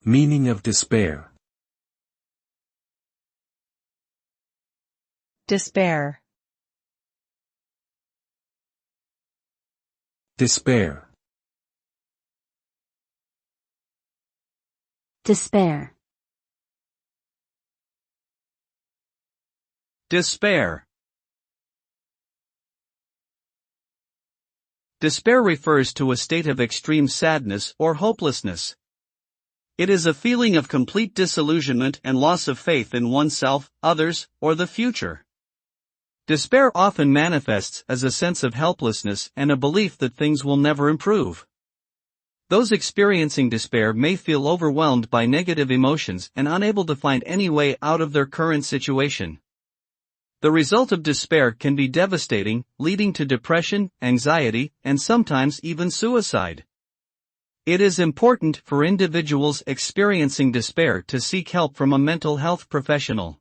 Meaning of despair. Despair. Despair. Despair. Despair. Despair refers to a state of extreme sadness or hopelessness. It is a feeling of complete disillusionment and loss of faith in oneself, others, or the future. Despair often manifests as a sense of helplessness and a belief that things will never improve. Those experiencing despair may feel overwhelmed by negative emotions and unable to find any way out of their current situation. The result of despair can be devastating, leading to depression, anxiety, and sometimes even suicide. It is important for individuals experiencing despair to seek help from a mental health professional.